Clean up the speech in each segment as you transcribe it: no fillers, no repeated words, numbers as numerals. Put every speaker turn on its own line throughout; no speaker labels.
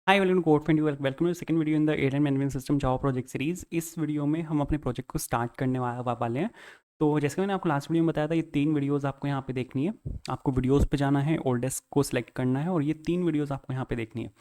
Hi welcome code friend, welcome to second video in the air and management system Java project series. इस वीडियो में हम अपने project को स्टार्ट करने वाले हैं। तो जैसे मैंने आपको लास्ट वीडियो में बताया था, ये 3 वीडियोस आपको यहाँ पे देखनी है। आपको वीडियोस पे जाना है, ओल्डेस्ट को सिलेक्ट करना है और ये 3 वीडियोस आपको यहाँ पे देखनी है।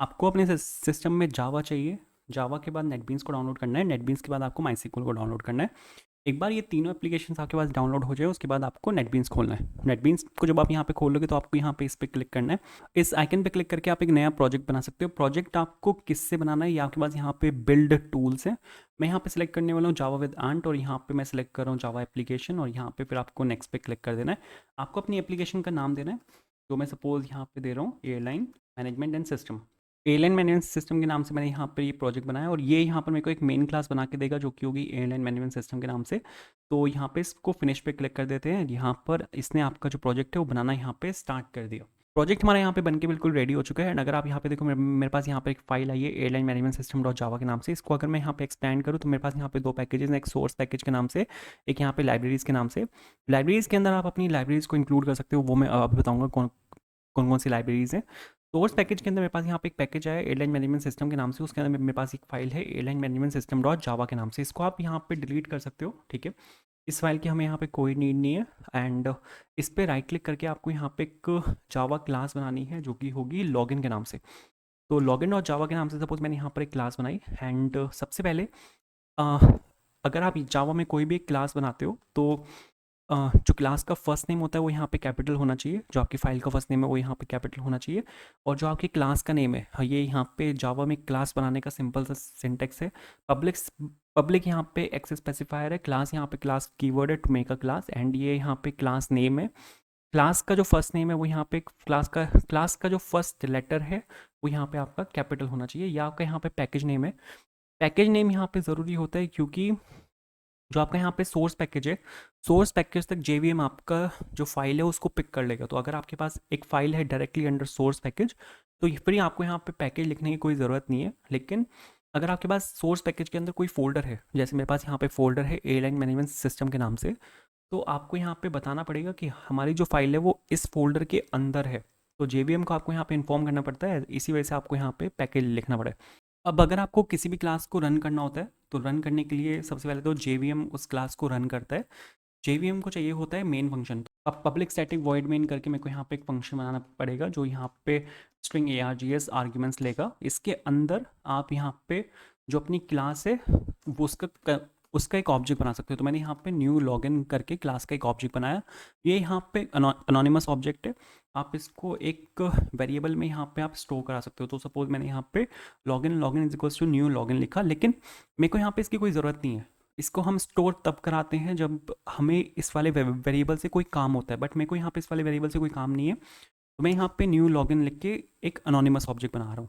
आपको अपने सिस्टम में जावा चाहिए। जावा के बाद नेटबीन्स को डाउनलोड करना है। नेटबीन्स के बाद आपको माईसीक्वल को डाउनलोड करना है। एक बार ये तीनों एप्लीकेशन आपके पास डाउनलोड हो जाए, उसके बाद आपको नेटबीन्स खोलना है। नेटबीन्स को जब आप यहाँ पे खोलोगे तो आपको यहाँ पे इस पर क्लिक करना है। इस आइकन पे क्लिक करके आप एक नया प्रोजेक्ट बना सकते हो। प्रोजेक्ट आपको किससे बनाना है, ये आपके पास यहाँ पे बिल्ड टूल्स है। मैं यहाँ पे सिलेक्ट करने वाला हूँ जावा विद आंट और यहाँ पे मैं सिलेक्ट कर रहा हूँ जावा एप्लीकेशन और यहाँ पे फिर आपको नेक्स्ट पे क्लिक कर देना है। आपको अपनी एप्लीकेशन का नाम देना है, जो मैं सपोज यहाँ पे दे रहा हूँ airline management and system. Airline management system के नाम से मैंने यहाँ पर ये प्रोजेक्ट बनाया और ये यहाँ पर मेरे को एक मेन क्लास बना के देगा जो कि होगी एयरलाइन मैनेजमेंट सिस्टम के नाम से। तो यहाँ पे इसको फिनिश पे क्लिक कर देते हैं। यहाँ पर इसने आपका जो प्रोजेक्ट है वो बनाना यहाँ पे स्टार्ट कर दिया। प्रोजेक्ट हमारा यहाँ पे बनके बिल्कुल रेडी हो चुका है। एंड अगर आप यहाँ पे देखो, मेरे पास यहाँ पे एक फाइल आई है एयरलाइन मैनेजमेंट सिस्टम डॉट जावा के नाम से। इसको अगर मैं यहाँ पे एक्सपेंड करूँ तो मेरे पास यहाँ पे 2 पैकेजेस हैं, एक सोर्स पैकेज के नाम से, एक यहाँ पे लाइब्रेरीज़ के नाम से। लाइब्रेरीज़ के अंदर आप अपनी लाइब्रेरीज़ को इंक्लूड कर सकते हो, वो मैं अभी बताऊँगा कौन कौन कौन सी लाइब्रेरीज़ हैं। सोर्स पैकेज के अंदर मेरे पास यहाँ पे एक पैकेज आया एयरलाइन मैनेजमेंट सिस्टम के नाम से। उसके अंदर मेरे पास एक फाइल है एयरलाइन मैनेजमेंट सिस्टम डॉट जावा के नाम से। इसको आप यहाँ पे डिलीट कर सकते हो, ठीक है। इस फाइल की हमें यहाँ पे कोई नीड नहीं है। एंड इस पे राइट क्लिक करके आपको यहाँ पे एक जावा क्लास बनानी है जो कि होगी लॉगिन के नाम से। तो लॉगिन और जावा के नाम से सपोज मैंने यहाँ पर एक क्लास बनाई। एंड सबसे पहले अ, अगर आप जावा में कोई भी एक क्लास बनाते हो तो जो क्लास का फर्स्ट नेम होता है वो यहाँ पे कैपिटल होना चाहिए। जो आपकी फाइल का फर्स्ट नेम है वो यहाँ पे कैपिटल होना चाहिए। और जो आपकी क्लास का नेम है, हाँ, ये यहाँ पे जावा में क्लास बनाने का सिंपल सा सिंटेक्स है। पब्लिक पब्लिक यहाँ पे एक्स स्पेसिफायर है, क्लास यहाँ पे क्लास कीवर्ड है to make a class, and ये यहाँ पे क्लास नेम है। क्लास का जो फर्स्ट नेम है वो यहाँ पे क्लास का जो फर्स्ट लेटर है वो यहाँ पे आपका कैपिटल होना चाहिए। या आपका यहाँ पे पैकेज नेम है। पैकेज नेम यहाँ पे ज़रूरी होता है क्योंकि जो आपका यहाँ पे सोर्स पैकेज है, सोर्स पैकेज तक जेवीएम आपका जो फाइल है उसको पिक कर लेगा। तो अगर आपके पास एक फाइल है डायरेक्टली अंडर सोर्स पैकेज तो फिर आपको यहाँ पे पैकेज लिखने की कोई ज़रूरत नहीं है। लेकिन अगर आपके पास सोर्स पैकेज के अंदर कोई फोल्डर है, जैसे मेरे पास यहाँ पे फोल्डर है एयरलाइन मैनेजमेंट सिस्टम के नाम से, तो आपको यहाँ पे बताना पड़ेगा कि हमारी जो फाइल है वो इस फोल्डर के अंदर है। तो जेवीएम को आपको यहाँ पे इन्फॉर्म करना पड़ता है, इसी वजह से आपको यहाँ पे पैकेज लिखना पड़े। अब अगर आपको किसी भी क्लास को रन करना होता है तो रन करने के लिए सबसे पहले तो जेवीएम उस क्लास को रन करता है। जेवीएम को चाहिए होता है मेन फंक्शन। तो अब पब्लिक स्टैटिक वॉइड मेन करके मेरे को यहाँ पे एक फंक्शन बनाना पड़ेगा जो यहाँ पे स्ट्रिंग args आर्ग्यूमेंट्स लेगा। इसके अंदर आप यहाँ पे जो अपनी क्लास है वो उसका एक ऑब्जेक्ट बना सकते हो। तो मैंने यहाँ पे न्यू लॉगिन करके क्लास का एक ऑब्जेक्ट बनाया। ये यहाँ पे अनोनिमस ऑब्जेक्ट है। आप इसको एक वेरिएबल में यहाँ पे आप स्टोर करा सकते हो। तो सपोज मैंने यहाँ पे login is equals to new login लिखा, लेकिन मेरे को यहाँ पे इसकी कोई ज़रूरत नहीं है। इसको हम स्टोर तब कराते हैं जब हमें इस वाले वेरिएबल से कोई काम होता है, बट मेरे को यहाँ पे इस वाले वेरिएबल से कोई काम नहीं है। तो मैं यहाँ पे न्यू लॉगिन लिख के एक अनोनिमस ऑब्जेक्ट बना रहा हूँ।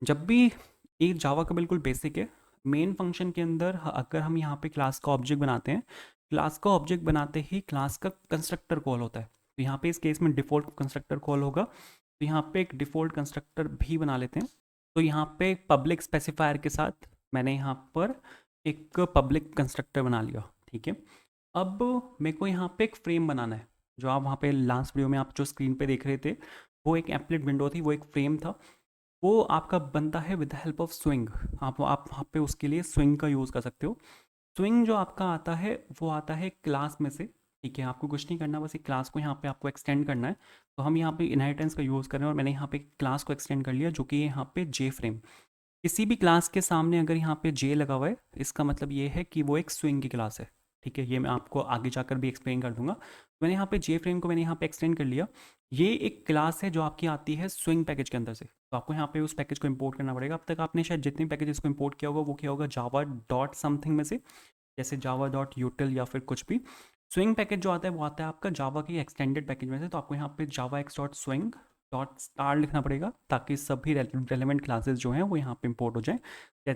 जब भी एक जावा का बिल्कुल बेसिक है, मेन फंक्शन के अंदर अगर हम यहाँ पे क्लास का ऑब्जेक्ट बनाते हैं, क्लास का ऑब्जेक्ट बनाते ही क्लास का कंस्ट्रक्टर कॉल होता है। तो यहाँ पे इस केस में डिफ़ॉल्ट कंस्ट्रक्टर कॉल होगा। तो यहाँ पे एक डिफ़ॉल्ट कंस्ट्रक्टर भी बना लेते हैं। तो यहाँ पे पब्लिक स्पेसिफायर के साथ मैंने यहाँ पर एक पब्लिक कंस्ट्रक्टर बना लिया, ठीक है। अब मेरे को यहाँ पे एक फ्रेम बनाना है। जो आप वहाँ पे लास्ट वीडियो में आप जो स्क्रीन पे देख रहे थे वो एक एप्लेट विंडो थी, वो एक फ्रेम था। वो आपका बनता है with the help of swing. आप वहाँ पे उसके लिए स्विंग का यूज़ कर सकते हो। स्विंग जो आपका आता है वो आता है क्लास में से, ठीक है। आपको कुछ नहीं करना, बस एक क्लास को यहाँ पे आपको एक्सटेंड करना है। तो हम यहाँ पे इनहेरिटेंस का यूज़ कर रहे हैं और मैंने यहाँ पे क्लास को एक्सटेंड कर लिया जो कि यहाँ पे जे फ्रेम। किसी भी क्लास के सामने अगर यहाँ पे जे लगा हुआ है, इसका मतलब ये है कि वो एक स्विंग की क्लास है, ठीक है। ये मैं आपको आगे जाकर भी एक्सप्लेन कर दूंगा। मैंने यहाँ पे जे फ्रेम को मैंने यहाँ पे एक्सटेंड कर लिया। ये एक क्लास है जो आपकी आती है स्विंग पैकेज के अंदर से। तो आपको यहाँ पे उस पैकेज को इंपोर्ट करना पड़ेगा। अब तक आपने शायद जितने पैकेजेस को इंपोर्ट किया होगा वो क्या होगा, जावा डॉट समथिंग में से, जैसे जावा डॉट यूटिल या फिर कुछ भी। स्विंग पैकेज जो आता है वो आता है आपका जावा की एक्सटेंडेड पैकेज में से। तो आपको यहाँ पे जावा x dot swing dot star लिखना पड़ेगा ताकि सभी रेलिवेंट क्लासेस जो हैं वो यहाँ पे इंपोर्ट हो जाएं।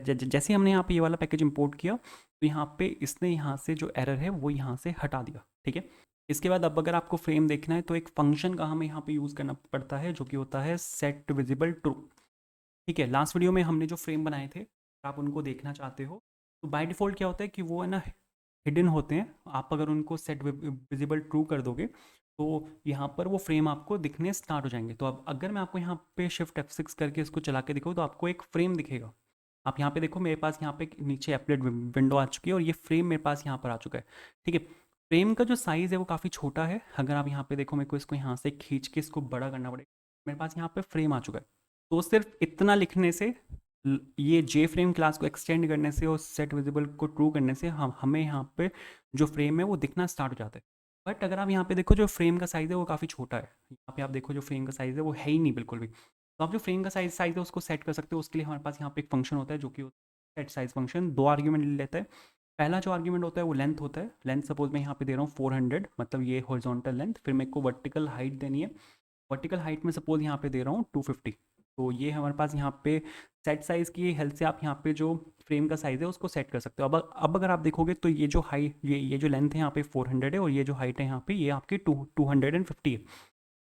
जैसे हमने यहाँ पे ये वाला पैकेज इंपोर्ट किया तो यहाँ पे इसने यहाँ से जो एरर है वो यहाँ से हटा दिया, ठीक है। इसके बाद अब अगर आपको फ्रेम देखना है तो एक फंक्शन का हमें यहाँ पे यूज़ करना पड़ता है जो कि होता है सेट विजिबल ट्रू, ठीक है। लास्ट वीडियो में हमने जो फ्रेम बनाए थे, आप उनको देखना चाहते हो तो बाय डिफ़ॉल्ट क्या होता है कि वो है ना हिडन होते हैं। आप अगर उनको सेट विजिबल ट्रू कर दोगे तो यहाँ पर वो फ्रेम आपको दिखने स्टार्ट हो जाएंगे। तो अब अगर मैं आपको यहाँ पे शिफ्ट F6 करके इसको चला के दिखाऊँ तो आपको एक फ्रेम दिखेगा। आप यहाँ पे देखो, मेरे पास यहाँ पे नीचे एप्लेट विंडो आ चुकी है और ये फ्रेम मेरे पास यहाँ पर आ चुका है। ठीक है, फ्रेम का जो साइज़ है वो काफ़ी छोटा है। अगर आप यहाँ पे देखो, मेरे को इसको यहाँ से खींच के इसको बड़ा करना पड़ेगा। मेरे पास यहाँ पे फ्रेम आ चुका है। तो सिर्फ इतना लिखने से, ये जे फ्रेम क्लास को एक्सटेंड करने से और सेट विजिबल को ट्रू करने से हमें यहाँ पे जो फ्रेम है वो दिखना स्टार्ट हो जाता है। बट अगर आप यहाँ पे देखो, जो फ्रेम का साइज़ है वो काफ़ी छोटा है। यहाँ पे आप देखो, जो फ्रेम का साइज़ है वो है ही नहीं बिल्कुल भी। तो आप जो फ्रेम का साइज़ है उसको सेट कर सकते हो। उसके लिए हमारे पास यहाँ पे एक फंक्शन होता है जो कि सेट साइज फंक्शन। 2 आर्ग्यूमेंट ले लेता है। पहला जो आर्ग्यूमेंट होता है वो लेंथ होता है। लेंथ सपोज मैं यहाँ पे दे रहा हूँ 400, मतलब ये हॉरिजॉन्टल लेंथ। फिर मेरे को वर्टिकल हाइट देनी है। वर्टिकल हाइट में सपोज यहाँ पे दे रहा हूँ 250। तो ये हमारे पास यहाँ पे सेट साइज़ की हेल्प से आप यहाँ पे जो फ्रेम का साइज़ है उसको सेट कर सकते हो। अब अगर आप देखोगे तो ये जो हाइट, ये जो लेंथ है यहाँ पे 400 है और ये जो हाइट है यहाँ पे ये आपकी 250 है।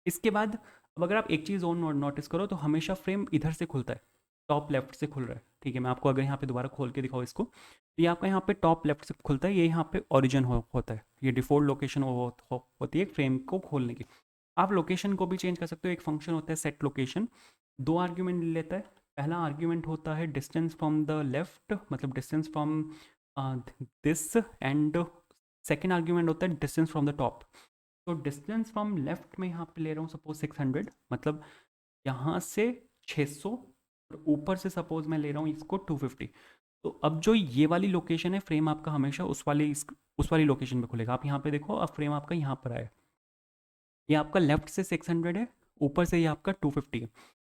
इसके बाद अब अगर आप एक चीज़ और नोटिस करो तो हमेशा फ्रेम इधर से खुलता है, टॉप लेफ्ट से खुल रहा है। ठीक है, मैं आपको अगर यहाँ पे दोबारा खोल के दिखाऊँ इसको, तो ये आपका यहाँ पे टॉप लेफ्ट से खुलता है। ये यहाँ पे ओरिजिन होता है। ये डिफ़ॉल्ट लोकेशन होती है फ्रेम को खोलने की। आप लोकेशन को भी चेंज कर सकते हो। एक फंक्शन होता है सेट लोकेशन। 2 आर्ग्यूमेंट ले लेता है। पहला आर्ग्यूमेंट होता है डिस्टेंस फ्रॉम द लेफ्ट, मतलब distance from this, and second argument होता है डिस्टेंस फ्रॉम द टॉप। तो डिस्टेंस फ्रॉम लेफ्ट में यहाँ पे ले रहा हूँ सपोज 600, मतलब यहाँ से 600, और ऊपर से सपोज मैं ले रहा हूँ इसको 250। तो अब जो ये वाली लोकेशन है, फ्रेम आपका हमेशा उस वाली लोकेशन पे खुलेगा। आप यहाँ पे देखो, अब फ्रेम आपका यहाँ पर आया। ये आपका लेफ्ट से 600 है, ऊपर से ये आपका 250 है।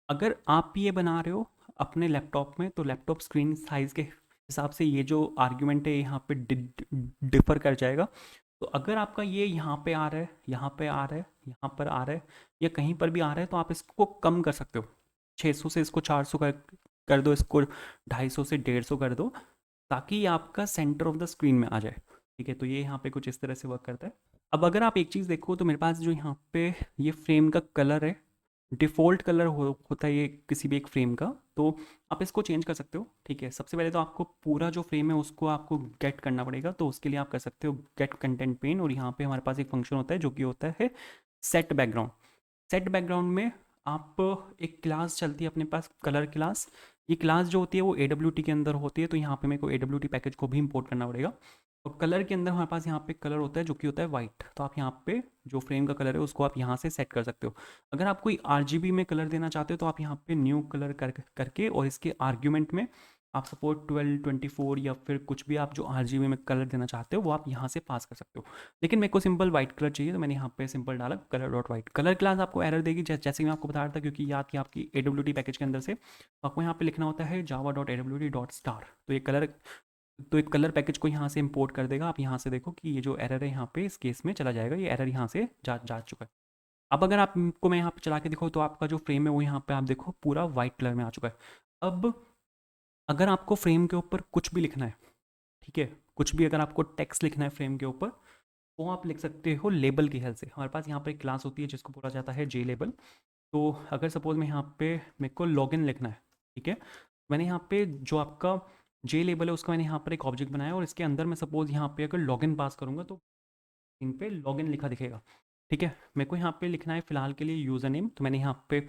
अगर आप ये बना रहे हो अपने लैपटॉप में तो लैपटॉप स्क्रीन साइज़ के हिसाब से ये जो आर्ग्यूमेंट है यहाँ पे डिफर कर जाएगा। तो अगर आपका ये यहाँ पे आ रहा है, यहाँ पे आ रहा है, यहाँ पर आ रहा है, या कहीं पर भी आ रहा है, तो आप इसको कम कर सकते हो। 600 से इसको 400 कर दो, इसको 250 से 150 कर दो, ताकि ये आपका सेंटर ऑफ द स्क्रीन में आ जाए। ठीक है, तो ये यहाँ पे कुछ इस तरह से वर्क करता है। अब अगर आप एक चीज़ देखो तो मेरे पास जो यहाँ पे ये फ्रेम का कलर है, डिफ़ॉल्ट कलर होता है ये किसी भी एक फ्रेम का। तो आप इसको चेंज कर सकते हो। ठीक है, सबसे पहले तो आपको पूरा जो फ्रेम है उसको आपको गेट करना पड़ेगा। तो उसके लिए आप कर सकते हो गेट कंटेंट पेन, और यहाँ पे हमारे पास एक फंक्शन होता है जो कि होता है सेट बैकग्राउंड। सेट बैकग्राउंड में आप, एक क्लास चलती है अपने पास, कलर क्लास। ये क्लास जो होती है वो AWT के अंदर होती है। तो यहाँ पे मेरे को AWT पैकेज को भी इंपोर्ट करना पड़ेगा। और कलर के अंदर हमारे पास यहाँ पे कलर होता है जो कि होता है वाइट। तो आप यहाँ पे जो फ्रेम का कलर है उसको आप यहाँ से सेट कर सकते हो। अगर आप कोई RGB में कलर देना चाहते हो तो आप यहाँ पे न्यू कलर करके, और इसके आर्ग्यूमेंट में आप सपोर्ट 12, 24 या फिर कुछ भी आप जो RGB में कलर देना चाहते हो वो आप यहाँ से पास कर सकते हो। लेकिन मेरे को सिंपल वाइट कलर चाहिए, तो मैंने यहाँ पे सिंपल डाला colour dot white. Colour class आपको एरर देगी, जैसे मैं आपको बता रहा था, क्योंकि याद की आपकी AWT पैकेज के अंदर से आपको यहाँ पे लिखना होता है java.awt.star। तो ये कलर, तो एक कलर पैकेज को यहाँ से इंपोर्ट कर देगा। आप यहाँ से देखो कि ये जो एरर है यहाँ पे इस केस में चला जाएगा। ये एरर यहाँ से जा चुका है। अब अगर आपको मैं यहाँ पे चला के दिखाऊँ तो आपका जो फ्रेम है वो यहाँ पे आप देखो पूरा वाइट कलर में आ चुका है। अब अगर आपको फ्रेम के ऊपर कुछ भी लिखना है, ठीक है, कुछ भी अगर आपको टेक्स्ट लिखना है फ्रेम के ऊपर, वो आप लिख सकते हो लेबल की हेल्प से। हमारे पास यहाँ पे एक क्लास होती है जिसको बोला जाता है जे लेबल। तो अगर सपोज मैं यहाँ पे, मेरे को लॉगिन लिखना है, ठीक है, मैंने यहाँ पे जो आपका जे लेबल है उसका मैंने यहाँ पर एक ऑब्जेक्ट बनाया, और इसके अंदर मैं सपोज यहाँ पे अगर लॉगिन पास करूँगा तो इन पे लॉगिन लिखा दिखेगा। ठीक है, मेरे को यहाँ पे लिखना है फिलहाल के लिए यूज़र नेम। तो मैंने यहाँ पे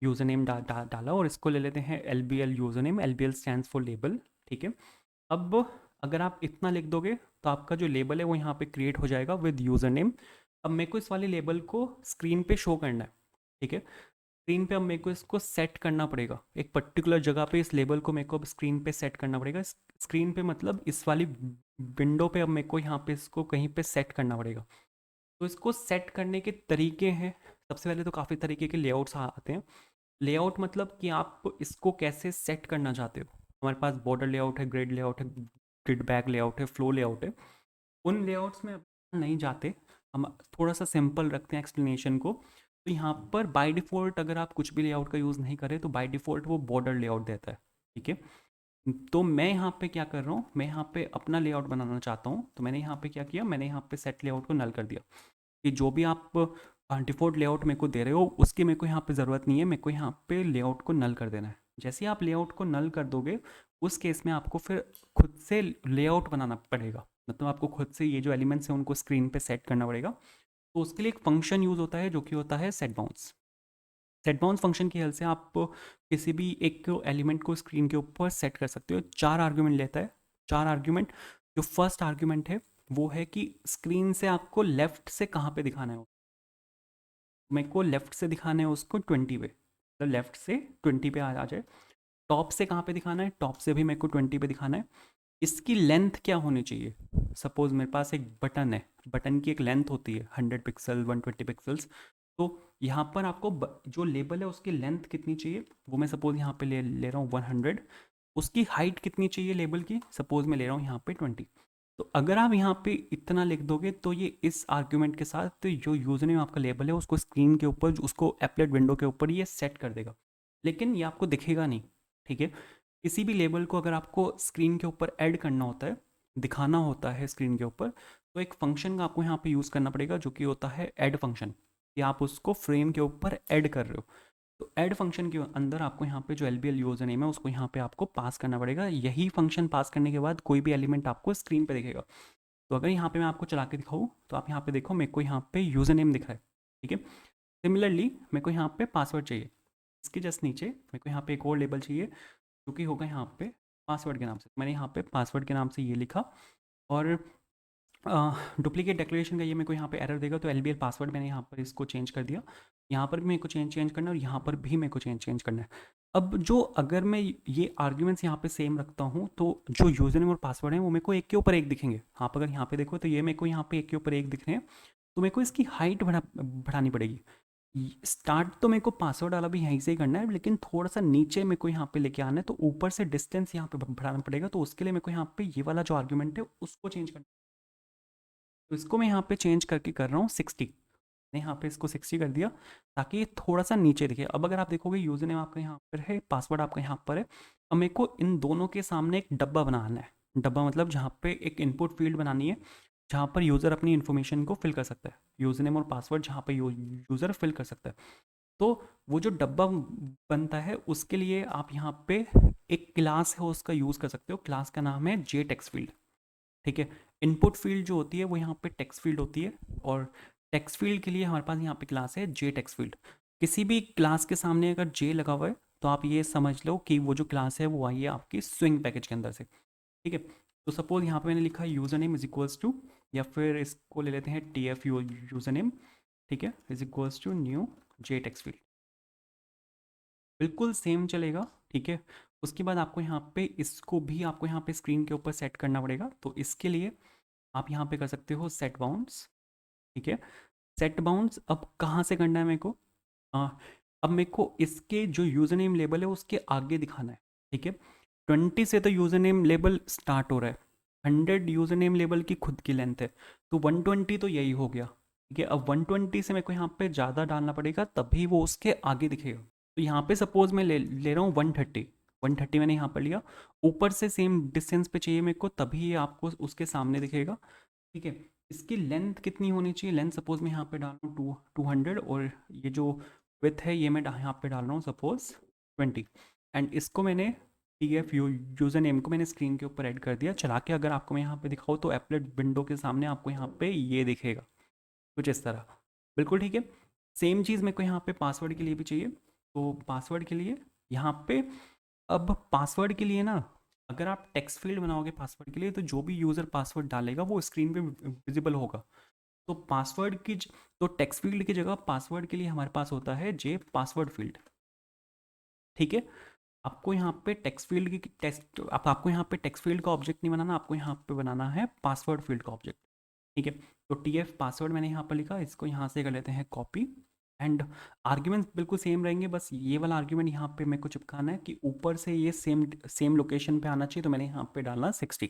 यूज़र नेम डाला, और इसको ले लेते हैं LBL user name. LBL stands for label. ठीक है, अब अगर आप इतना लिख दोगे तो आपका जो लेबल है वो यहाँ पे क्रिएट हो जाएगा विद यूज़र नेम। अब मेरे को इस वाले लेबल को स्क्रीन पे शो करना है। ठीक है, स्क्रीन पे अब मेरे को इसको सेट करना पड़ेगा। एक पर्टिकुलर जगह पे इस लेबल को मेरे को अब स्क्रीन पे सेट करना पड़ेगा। स्क्रीन पे मतलब इस वाली विंडो पे अब मेरे को यहाँ पे इसको कहीं पे सेट करना पड़ेगा। तो इसको सेट करने के तरीके हैं। सबसे पहले तो काफ़ी तरीके के लेआउट्स आते हैं। लेआउट मतलब कि आप इसको कैसे सेट करना चाहते हो। हमारे पास बॉर्डर लेआउट है, ग्रिड लेआउट है, ग्रिड बैक लेआउट है, फ्लो लेआउट है। उन लेआउट्स में नहीं जाते, हम थोड़ा सा सिंपल रखते हैं एक्सप्लेनेशन को। तो यहाँ पर बाय डिफ़ॉल्ट अगर आप कुछ भी लेआउट का यूज़ नहीं करें तो बाय डिफ़ॉल्ट वो बॉर्डर लेआउट देता है। ठीक है, तो मैं यहाँ पे क्या कर रहा हूँ, मैं यहाँ पे अपना लेआउट बनाना चाहता हूँ। तो मैंने यहाँ पे क्या किया, मैंने यहाँ पे सेट लेआउट को नल कर दिया कि जो भी आप डिफ़ॉल्ट लेआउट मेरे को दे रहे हो उसकी मेरे को यहाँ पे ज़रूरत नहीं है। मेरे को यहाँ पे लेआउट को नल कर देना है। जैसे ही आप लेआउट को नल कर दोगे उस केस में आपको फिर खुद से लेआउट बनाना पड़ेगा। मतलब आपको खुद से ये जो एलिमेंट्स हैं उनको स्क्रीन पे सेट करना पड़ेगा। तो उसके लिए एक फंक्शन यूज़ होता है जो कि होता है set bounce. Set bounce function की हेल्प से आप किसी भी एक एलिमेंट को स्क्रीन के ऊपर सेट कर सकते हो। 4 आर्ग्यूमेंट लेता है। 4 आर्ग्यूमेंट, जो फर्स्ट आर्ग्यूमेंट है वो है कि स्क्रीन से आपको लेफ्ट से कहाँ पे दिखाना है। मेरे को लेफ्ट से दिखाना है उसको 20 पे, तो लेफ्ट से 20 पे आ जाए। टॉप से कहाँ पे दिखाना है, टॉप से भी मेरे को 20 पे दिखाना है। इसकी लेंथ क्या होनी चाहिए, सपोज मेरे पास एक बटन है, बटन की एक लेंथ होती है 100 पिक्सल 120 पिक्सल्स। तो यहाँ पर आपको जो लेबल है उसकी लेंथ कितनी चाहिए, वो मैं सपोज यहाँ पे ले रहा हूँ 100। उसकी हाइट कितनी चाहिए लेबल की, सपोज मैं ले रहा हूँ यहाँ पे 20। तो अगर आप यहाँ पे इतना लिख दोगे तो ये इस आर्ग्यूमेंट के साथ तो जो यूजर नेम आपका लेबल है उसको स्क्रीन के ऊपर, उसको एप्लेट विंडो के ऊपर ये सेट कर देगा, लेकिन ये आपको दिखेगा नहीं। ठीक है, किसी भी लेबल को अगर आपको स्क्रीन के ऊपर ऐड करना होता है, दिखाना होता है स्क्रीन के ऊपर, तो एक फंक्शन का आपको यहाँ पे यूज़ करना पड़ेगा जो कि होता है ऐड फंक्शन, कि आप उसको फ्रेम के ऊपर ऐड कर रहे हो। तो ऐड फंक्शन के अंदर आपको यहाँ पे जो LBL यूजर नेम है उसको यहाँ पे आपको पास करना पड़ेगा। यही फंक्शन पास करने के बाद कोई भी एलिमेंट आपको स्क्रीन पे दिखेगा। तो अगर यहाँ पे मैं आपको चला के दिखाऊँ तो आप यहाँ पे देखो, मेरे को यहाँ पे यूजर नेम दिख रहा है। ठीक है, सिमिलरली मेरे को यहाँ पे पासवर्ड चाहिए। इसके जस्ट नीचे मेरे को यहाँ पे एक और लेबल चाहिए जो कि होगा यहाँ पे पासवर्ड के नाम से। मैंने यहाँ पे पासवर्ड के नाम से ये लिखा, और डुप्लीकेट डिक्लेरेशन का ये मेरे को यहाँ पे एरर देगा, तो LBL पासवर्ड मैंने यहाँ पर इसको चेंज कर दिया। यहाँ पर भी मेरे को चेंज करना है और यहाँ पर भी मेरे को चेंज करना है। अब जो अगर मैं ये आर्ग्यूमेंट्स यहाँ पे सेम रखता हूँ तो जो यूजर नेम और पासवर्ड है वो मेरे को एक के ऊपर एक दिखेंगे। आप अगर यहाँ पे देखो तो ये मेरे को यहाँ पे एक के ऊपर एक दिख रहे हैं। तो मेरे को इसकी हाइट बढ़ानी पड़ेगी। स्टार्ट तो मेरे को पासवर्ड वाला भी यहीं से ही करना है, लेकिन थोड़ा सा नीचे मेरे को यहाँ पे लेके आना है, तो ऊपर से डिस्टेंस यहाँ पे बढ़ाना पड़ेगा। तो उसके लिए मेरे को यहाँ पे ये वाला जो आर्ग्यूमेंट है उसको चेंज करना। तो इसको मैं यहाँ पे चेंज करके कर रहा हूँ 60। मैंने यहाँ पे इसको 60 कर दिया ताकि ये थोड़ा सा नीचे दिखे। अब अगर आप देखोगे यूजर नेम आपका यहाँ पर है, पासवर्ड आपका यहाँ पर है। अब मेरे को इन दोनों के सामने एक डब्बा बनाना है। डब्बा मतलब जहाँ पे एक इनपुट फील्ड बनानी है जहाँ पर यूज़र अपनी इन्फॉर्मेशन को फिल कर सकता है, यूजर नेम और पासवर्ड जहाँ पे यूज़र फिल कर सकता है। तो वो जो डब्बा बनता है उसके लिए आप यहाँ पे एक क्लास है उसका यूज़ कर सकते हो। क्लास का नाम है जे टेक्स्ट फील्ड। ठीक है, इनपुट फील्ड जो होती है वो यहाँ पे टेक्स्ट फील्ड होती है, और टेक्स्ट फील्ड के लिए हमारे पास यहाँ पे क्लास है जे टेक्स्ट फील्ड। किसी भी क्लास के सामने अगर जे लगा हुआ है तो आप ये समझ लो कि वो जो क्लास है वो आई है आपकी स्विंग पैकेज के अंदर से। ठीक है, तो सपोज यहाँ पे मैंने लिखा user name is equals to, या फिर इसको ले लेते हैं TF यूज़र नेम। ठीक है, is equals to new J text field, बिल्कुल सेम चलेगा। ठीक है, उसके बाद आपको यहाँ पे इसको भी आपको यहाँ पे स्क्रीन के ऊपर सेट करना पड़ेगा। तो इसके लिए आप यहाँ पे कर सकते हो सेट बाउंड्स। ठीक है, सेट बाउंड्स अब कहाँ से करना है मेरे को, आ, अब मेरे को इसके जो यूज़र नेम लेबल है उसके आगे दिखाना है। ठीक है, 20 से तो यूज़र नेम लेबल स्टार्ट हो रहा है, 100 यूज़र नेम लेबल की खुद की लेंथ है, तो 120 तो यही हो गया। ठीक है, अब 120 से मेरे को यहाँ पे ज़्यादा डालना पड़ेगा तभी वो उसके आगे दिखेगा। तो यहाँ पे सपोज मैं ले रहा हूँ 130। 130 मैंने यहाँ पर लिया, ऊपर से सेम डिस्टेंस पे चाहिए मेरे को तभी ये आपको उसके सामने दिखेगा। ठीक है, इसकी लेंथ कितनी होनी चाहिए, लेंथ सपोज मैं यहाँ पे डाल रहा हूँ 200, और ये जो विथ है ये मैं यहाँ पे डाल रहा हूँ सपोज 20। एंड इसको मैंने TF यूज़र नेम को मैंने स्क्रीन के ऊपर ऐड कर दिया। चला के अगर आपको मैं यहाँ पे दिखाऊँ तो एप्लेट विंडो के सामने आपको यहाँ पे ये दिखेगा कुछ इस तरह। बिल्कुल ठीक है, सेम चीज़ मेरे को यहाँ पे पासवर्ड के लिए भी चाहिए। तो पासवर्ड के लिए यहाँ पे, अब पासवर्ड के लिए ना, अगर आप टेक्स्ट फील्ड बनाओगे पासवर्ड के लिए तो जो भी यूज़र पासवर्ड डालेगा वो स्क्रीन पे विजिबल होगा। तो पासवर्ड की तो टेक्स्ट फील्ड की जगह पासवर्ड के लिए हमारे पास होता है जे पासवर्ड फील्ड। ठीक है, आपको यहाँ पे टेक्स्ट फील्ड की टेक्स्ट आपको यहाँ पे टेक्स्ट फील्ड का ऑब्जेक्ट नहीं बनाना, आपको यहाँ पे बनाना है पासवर्ड फील्ड का ऑब्जेक्ट। ठीक है, तो TF पासवर्ड मैंने यहाँ पर लिखा, इसको यहाँ से कर लेते हैं कॉपी। एंड आर्ग्यूमेंट्स बिल्कुल सेम रहेंगे, बस ये वाला आर्ग्यूमेंट यहाँ पे मेरे को चिपकाना है कि ऊपर से ये सेम सेम लोकेशन पे आना चाहिए, तो मैंने यहाँ पे डालना 60।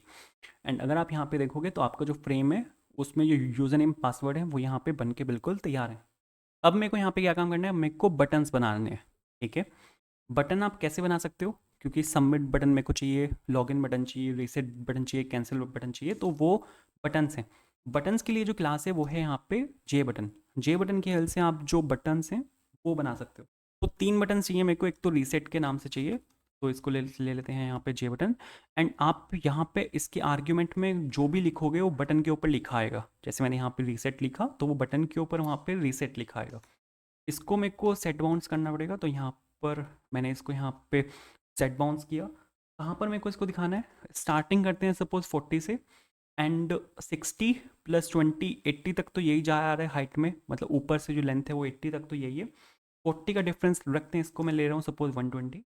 एंड अगर आप यहाँ पे देखोगे तो आपका जो फ्रेम है उसमें जो यूज़र नेम पासवर्ड है वो यहाँ पे बन के बिल्कुल तैयार है। अब मेरे को यहाँ पे क्या काम करना है, मेरे को बटन्स बनाने हैं। ठीक है, बटन आप कैसे बना सकते हो, क्योंकि सबमिट बटन मेरे को चाहिए, लॉगिन बटन चाहिए, रीसेट बटन चाहिए, कैंसिल बटन चाहिए, तो वो बटन्स हैं। बटन्स के लिए जो क्लास है वो है यहाँ पे जे बटन। जे बटन की हेल्प से आप जो बटन्स हैं वो बना सकते हो। तो 3 बटन चाहिए मेरे को, एक तो रीसेट के नाम से चाहिए, तो इसको ले लेते हैं यहाँ पे जे बटन। एंड आप यहाँ पे इसके आर्ग्यूमेंट में जो भी लिखोगे वो बटन के ऊपर लिखा आएगा। जैसे मैंने यहाँ पे रीसेट लिखा तो वो बटन के ऊपर वहाँ पे रीसेट लिखा आएगा। इसको मेरे को सेट बाउंस करना पड़ेगा, तो यहाँ पर मैंने इसको यहाँ पे सेट बाउंस किया। कहाँ पर मेरे को इसको दिखाना है, स्टार्टिंग करते हैं सपोज 40 से, एंड 60 प्लस 20 80 तक तो यही जा रहा है हाइट में, मतलब ऊपर से जो लेंथ है वो 80 तक तो यही है। 40 का डिफरेंस रखते हैं, इसको मैं ले रहा हूँ सपोज 120।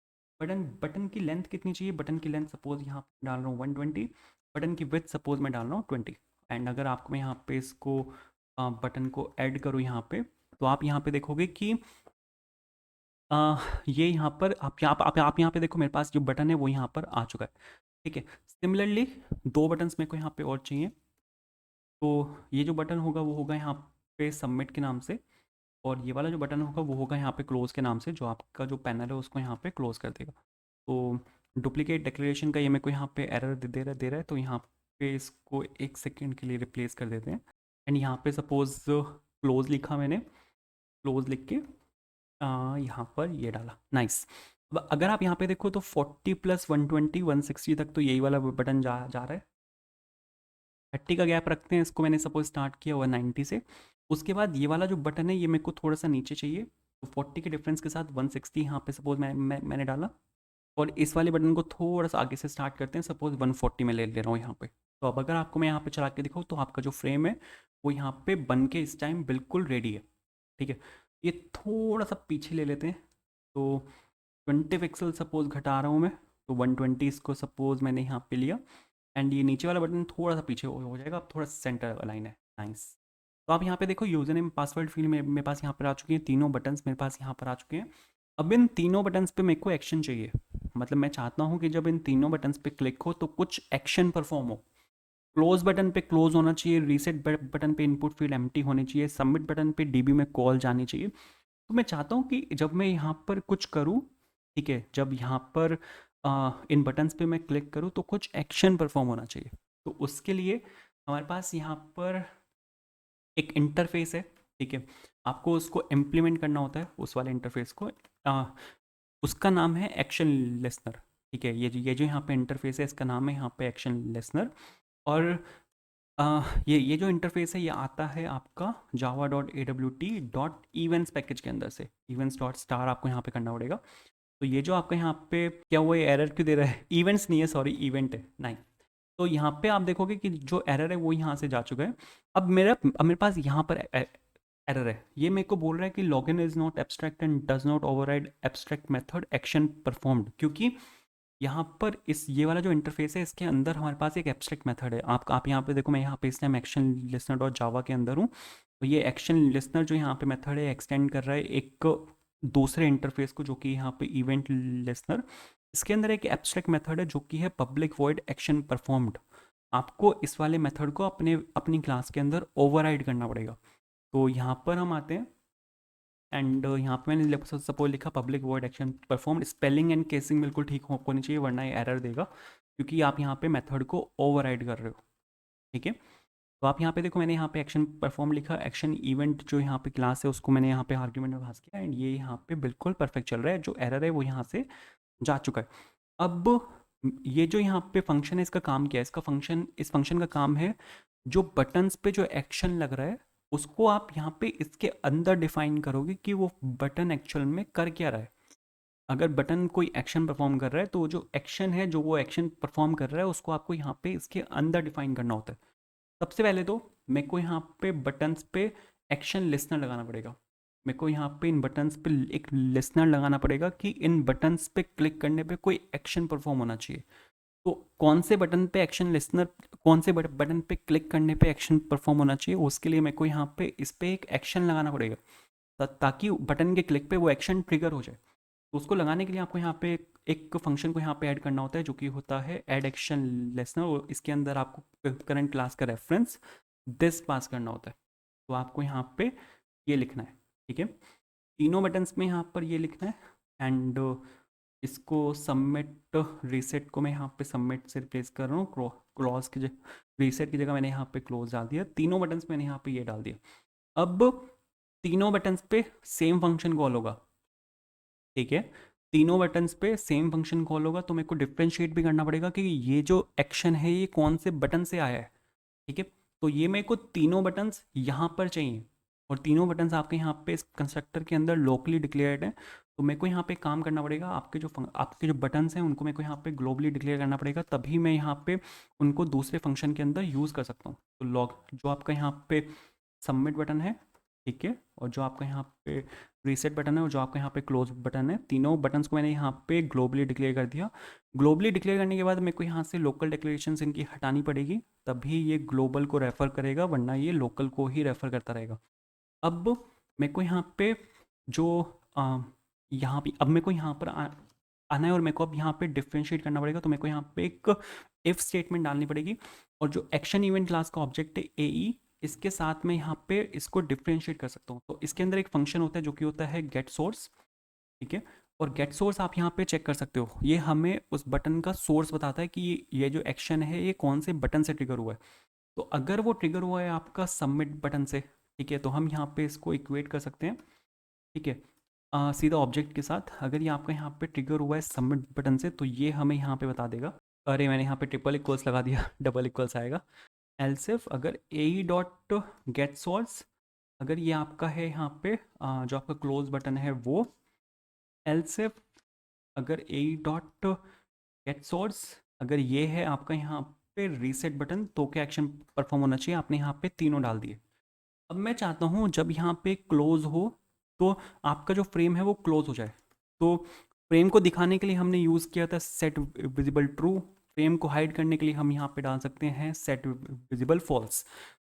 बटन बटन की लेंथ कितनी चाहिए, बटन की लेंथ सपोज यहाँ डाल रहा हूँ 120। बटन की विड्थ सपोज मैं डाल रहा हूँ 20। एंड अगर आपको मैं यहाँ पे इसको बटन को ऐड करूँ यहाँ पे, तो आप यहाँ पे देखोगे कि ये यहाँ पर आप यहाँ पे देखो, मेरे पास जो बटन है वो यहाँ पर आ चुका है। ठीक है, सिमिलरली 2 बटन्स मेरे को यहाँ पे और चाहिए। तो ये जो बटन होगा वो होगा यहाँ पे सबमिट के नाम से, और ये वाला जो बटन होगा वो होगा यहाँ पे क्लोज के नाम से, जो आपका जो पैनल है उसको यहाँ पे क्लोज कर देगा। तो डुप्लीकेट डिक्लेरेशन का ये मेरे को यहाँ पे एरर दे रहा है, तो यहाँ पे इसको 1 सेकेंड के लिए रिप्लेस कर देते हैं। एंड यहाँ पे सपोज क्लोज लिखा मैंने, क्लोज लिख के यहाँ पर ये डाला, नाइस। अब अगर आप यहाँ पे देखो तो 40 प्लस 120 160 तक तो यही वाला बटन जा रहा है। 30 का गैप रखते हैं, इसको मैंने सपोज स्टार्ट किया हुआ 90 से। उसके बाद ये वाला जो बटन है ये मेरे को थोड़ा सा नीचे चाहिए, तो 40 के डिफरेंस के साथ 160 यहाँ पे सपोज मैंने डाला। और इस वाले बटन को थोड़ा सा आगे से स्टार्ट करते हैं, सपोज 140 में ले ले रहा हूँ यहाँ पे। तो अब अगर आपको मैं यहाँ पे चला के दिखाऊँ तो आपका जो फ्रेम है वो यहाँ पे बन के इस टाइम बिल्कुल रेडी है। ठीक है, ये थोड़ा सा पीछे ले लेते हैं, तो 20 पिक्सल सपोज घटा रहा हूँ मैं, तो 120 इसको सपोज मैंने यहाँ पे लिया। एंड ये नीचे वाला बटन थोड़ा सा पीछे हो जाएगा, अब थोड़ा सेंटर अलाइन है, नाइस। तो आप यहाँ पे देखो यूजर नेम पासवर्ड फील्ड में मेरे पास यहाँ पर आ चुकी है, तीनों बटन्स मेरे पास यहाँ पर आ चुके हैं। अब इन तीनों बटन्स पे मेरे को एक्शन चाहिए, मतलब मैं चाहता हूँ कि जब इन तीनों बटन्स पे क्लिक हो तो कुछ एक्शन परफॉर्म हो। क्लोज बटन पे क्लोज होना चाहिए, रीसेट बटन पे इनपुट फील्ड एम्प्टी होनी चाहिए, सबमिट बटन पे डीबी में कॉल जानी चाहिए। तो मैं चाहता हूँ कि जब मैं यहाँ पर कुछ करूँ, ठीक है, जब यहाँ पर इन बटन्स पे मैं क्लिक करूँ तो कुछ एक्शन परफॉर्म होना चाहिए। तो उसके लिए हमारे पास यहाँ पर एक इंटरफेस है, ठीक है, आपको उसको इम्प्लीमेंट करना होता है उस वाले इंटरफेस को। उसका नाम है एक्शन लिसनर। ठीक है, ये जो यहाँ पे इंटरफेस है इसका नाम है यहाँ पे एक्शन लिसनर। और ये जो इंटरफेस है ये आता है आपका java.awt.events पैकेज के अंदर से, events.star आपको यहाँ पे करना पड़ेगा। तो ये जो आपका यहाँ पे क्या हुआ, एरर क्यों दे रहा है, इवेंट्स नहीं है सॉरी, इवेंट है, नहीं। तो यहाँ पे आप देखोगे कि जो एरर है वो यहाँ से जा चुका है। अब मेरे पास यहाँ पर एरर है, ये मेरे को बोल रहा है कि login is not abstract and does not override abstract method action performed, क्योंकि यहाँ पर इस ये वाला जो इंटरफेस है इसके अंदर हमारे पास एक एब्स्ट्रैक्ट मेथड है। आप यहाँ पे देखो, मैं यहाँ पे इस टाइम एक्शन लिसनर डॉट जावा के अंदर हूँ। तो ये एक्शन लिसनर जो यहाँ पे मेथड है एक्सटेंड कर रहा है एक दूसरे इंटरफेस को, जो कि यहाँ पे इवेंट लिसनर। इसके अंदर एक एब्स्ट्रैक्ट मेथड है जो कि है पब्लिक वॉइड एक्शन परफॉर्म्ड। आपको इस वाले मेथड को अपनी क्लास के अंदर ओवरराइड करना पड़ेगा। तो यहाँ पर हम आते हैं, एंड यहाँ पे मैंने सपोज लिखा public word action perform, spelling and casing बिल्कुल ठीक होनी चाहिए वरना ये एरर देगा, क्योंकि आप यहाँ पे मेथड को ओवरराइड कर रहे हो। ठीक है, तो आप यहाँ पे देखो, मैंने यहाँ पे एक्शन परफॉर्म लिखा, एक्शन इवेंट जो यहाँ पे क्लास है उसको मैंने यहाँ पे आर्ग्यूमेंट में पास किया, एंड ये यहाँ पे बिल्कुल परफेक्ट चल रहा है, जो एरर है वो यहाँ से जा चुका है। अब ये जो यहाँ पे फंक्शन है इसका काम क्या है, इस फंक्शन का काम है जो बटन्स पे जो एक्शन लग रहा है उसको आप यहाँ पे इसके अंदर डिफाइन करोगे कि वो बटन एक्चुअल में कर क्या रहा है। अगर बटन कोई एक्शन परफॉर्म कर रहा है तो जो एक्शन है जो वो एक्शन परफॉर्म कर रहा है उसको आपको यहाँ पे इसके अंदर डिफाइन करना होता है। सबसे पहले तो मेरे को यहाँ पे बटन्स पे एक्शन लिसनर लगाना पड़ेगा। मेरे को यहाँ पे इन बटन्स पे एक लिसनर लगाना पड़ेगा कि इन बटन्स पे क्लिक करने पे कोई एक्शन परफॉर्म होना चाहिए। तो कौन से बटन पे एक्शन लिसनर, कौन से बटन पे क्लिक करने पे एक्शन परफॉर्म होना चाहिए, उसके लिए मेरे को यहाँ पे इस पे एक एक्शन लगाना पड़ेगा, ताकि बटन के क्लिक पे वो एक्शन ट्रिगर हो जाए। तो उसको लगाने के लिए आपको यहाँ पे एक फंक्शन को यहाँ पे ऐड करना होता है जो कि होता है ऐड एक्शन लिसनर, और इसके अंदर आपको करंट क्लास का रेफरेंस दिस पास करना होता है। तो आपको यहाँ पे ये लिखना है, ठीक है, तीनों बटन्स में यहाँ पर ये लिखना है। एंड इसको सबमिट रीसेट को मैं यहाँ पे सबमिट से रिप्लेस कर रहा हूँ, क्लॉज की जगह, रीसेट की जगह मैंने यहाँ पे क्लोज डाल दिया, तीनों बटन्स मैंने यहाँ पे ये डाल दिया। अब तीनों बटन्स पे सेम फंक्शन कॉल होगा, ठीक है। तीनों बटन्स पे सेम फंक्शन कॉल होगा, तो मेरे को डिफ्रेंशिएट भी करना पड़ेगा कि ये जो एक्शन है ये कौन से बटन से आया है। ठीक है, तो ये मेरे को तीनों बटन्स यहाँ पर चाहिए, और तीनों बटन्स आपके यहाँ पे इस कंस्ट्रक्टर के अंदर लोकली डिक्लेयर्ड हैं। तो मेरे को यहाँ पे काम करना पड़ेगा, आपके जो बटन्स हैं उनको मेरे को यहाँ पे ग्लोबली डिक्लेयर करना पड़ेगा, तभी मैं यहाँ पे उनको दूसरे फंक्शन के अंदर यूज़ कर सकता हूँ। तो लॉग जो आपका यहाँ पे सबमिट बटन है, ठीक है, और जो आपका यहाँ पे रीसेट बटन है, और जो आपका यहाँ पे क्लोज बटन है, तीनों बटन्स को मैंने यहाँ पे ग्लोबली डिक्लेयर कर दिया। ग्लोबली डिक्लेयर करने के बाद मेरे को यहाँ से लोकल डिक्लेरेशन इनकी हटानी पड़ेगी, तभी ये ग्लोबल को रेफ़र करेगा, वरना ये लोकल को ही रेफ़र करता रहेगा। अब मेरे को यहाँ पे जो यहाँ पे अब मेरे को यहाँ पर आना है, और मेरे को अब यहाँ पे डिफ्रेंशिएट करना पड़ेगा। तो मेरे को यहाँ पे एक इफ़ स्टेटमेंट डालनी पड़ेगी, और जो एक्शन इवेंट क्लास का ऑब्जेक्ट है AE, इसके साथ में यहाँ पे इसको डिफ्रेंशिएट कर सकता हूँ। तो इसके अंदर एक फंक्शन होता है जो कि होता है गेट सोर्स, ठीक है, और गेट सोर्स आप यहाँ पे चेक कर सकते हो, ये हमें उस बटन का सोर्स बताता है कि ये जो एक्शन है ये कौन से बटन से ट्रिगर हुआ है। तो अगर वो ट्रिगर हुआ है आपका सबमिट बटन से, ठीक है, तो हम यहाँ पे इसको इक्वेट कर सकते हैं, ठीक है, सीधा ऑब्जेक्ट के साथ। अगर ये आपका यहाँ पे ट्रिगर हुआ है सबमिट बटन से, तो ये हमें यहाँ पे बता देगा, अरे मैंने यहाँ पे ट्रिपल इक्वल्स लगा दिया डबल इक्वल्स आएगा। एल्सिफ अगर AE डॉट गेट सोर्स, अगर ये आपका है यहाँ पे जो आपका क्लोज बटन है वो, एल्सिफ अगर AE डॉट गेट सोर्स, अगर ये है आपका यहाँ पे रीसेट बटन, तो क्या एक्शन परफॉर्म होना चाहिए, आपने यहाँ पे तीनों डाल दिए। अब मैं चाहता हूँ जब यहाँ पे क्लोज हो, तो आपका जो फ्रेम है वो क्लोज हो जाए। तो फ्रेम को दिखाने के लिए हमने यूज़ किया था सेट विजिबल ट्रू, फ्रेम को हाइड करने के लिए हम यहाँ पे डाल सकते हैं सेट विजिबल फॉल्स।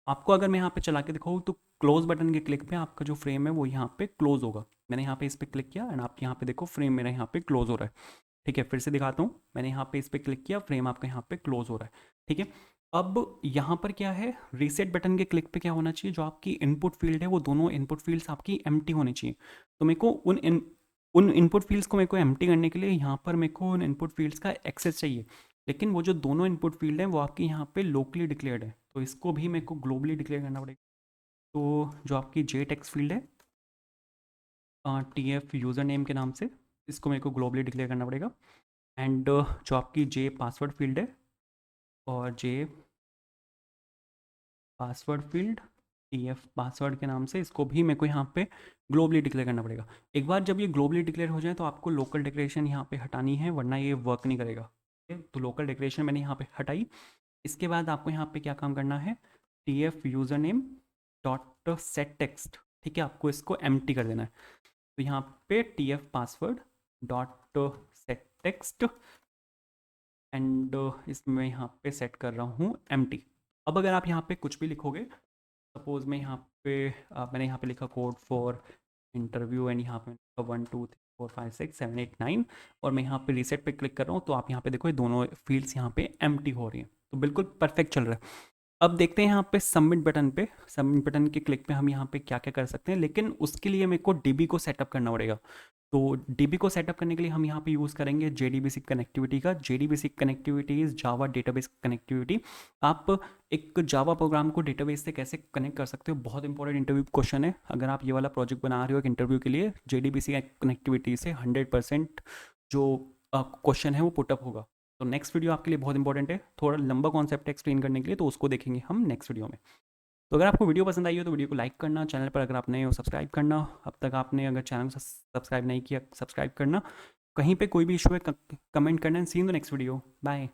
आपको अगर मैं यहाँ पे चला के दिखाऊँ, तो क्लोज बटन के क्लिक पे आपका जो फ्रेम है वो यहाँ पे क्लोज होगा। मैंने यहाँ पे इस पर क्लिक किया, एंड आप यहाँ पे देखो फ्रेम मेरा यहाँ पे क्लोज हो रहा है। ठीक है, फिर से दिखाता हूँ, मैंने यहाँ पे इस पर क्लिक किया, फ्रेम आपका यहाँ पे क्लोज हो रहा है। ठीक है, अब यहाँ पर क्या है, रीसेट बटन के क्लिक पे क्या होना चाहिए, जो आपकी इनपुट फील्ड है वो दोनों इनपुट फील्ड्स आपकी एम्प्टी होनी चाहिए। तो मेरे को उन इनपुट फील्ड्स को मेरे को एम्प्टी करने के लिए यहाँ पर मेरे को उन इनपुट फील्ड्स का एक्सेस चाहिए, लेकिन वो जो दोनों इनपुट फील्ड हैं वो आपकी यहाँ पे लोकली डिक्लेयर्ड है, तो इसको भी मेरे को ग्लोबली डिक्लेयर करना पड़ेगा। तो जो आपकी जे टेक्स्ट फील्ड है TF यूज़र नेम के नाम से, इसको मेरे को ग्लोबली डिक्लेयर करना पड़ेगा। एंड जो आपकी जे पासवर्ड फील्ड है, और जे पासवर्ड फील्ड TF पासवर्ड के नाम से, इसको भी मेरे को यहाँ पे ग्लोबली डिक्लेयर करना पड़ेगा। एक बार जब ये ग्लोबली डिक्लेयर हो जाए तो आपको लोकल डिक्लेरेशन यहाँ पे हटानी है, वरना ये वर्क नहीं करेगा। ठीक है, तो लोकल डिक्लेरेशन मैंने यहाँ पे हटाई। इसके बाद आपको यहाँ पे क्या काम करना है, TF user name dot set text, ठीक है, आपको इसको एम्प्टी कर देना है। तो यहाँ पे TF password dot set text, and इसमें यहाँ पे सेट कर रहा हूँ एम्प्टी। अब अगर आप यहाँ पे कुछ भी लिखोगे, सपोज मैं यहाँ पे मैंने यहाँ पे लिखा कोड फॉर इंटरव्यू, एंड यहाँ पे 1 2 3 4 5 6 7 8 9, और मैं यहाँ पे रीसेट पे क्लिक कर रहा हूँ, तो आप यहाँ पे देखो ये दोनों फील्ड्स यहाँ पे एम्प्टी हो रही हैं, तो बिल्कुल परफेक्ट चल रहा है। अब देखते हैं यहाँ पे सबमिट बटन के क्लिक पे हम यहाँ पे क्या क्या कर सकते हैं, लेकिन उसके लिए मेरे को DB को सेटअप करना पड़ेगा। तो DB को सेटअप करने के लिए हम यहाँ पे यूज़ करेंगे JDBC कनेक्टिविटी का। JDBC connectivity is Java database connectivity. आप एक जावा प्रोग्राम को डेटाबेस से कैसे कनेक्ट कर सकते हो, बहुत इंपॉर्टेंट इंटरव्यू क्वेश्चन है। अगर आप ये वाला प्रोजेक्ट बना रहे हो एक इंटरव्यू के लिए, JDBC कनेक्टिविटी से 100% जो क्वेश्चन है वो पुटअप होगा। तो नेक्स्ट वीडियो आपके लिए बहुत इंपॉर्टेंट है, थोड़ा लंबा कॉन्सेप्ट एक्सप्लेन करने के लिए, तो उसको देखेंगे हम नेक्स्ट वीडियो में। तो अगर आपको वीडियो पसंद आई हो तो वीडियो को लाइक करना, चैनल पर अगर आप नए हो सब्सक्राइब करना, अब तक आपने अगर चैनल को सब्सक्राइब नहीं किया सब्सक्राइब करना, कहीं पे कोई भी इशू है कमेंट करना। See in the next video, bye.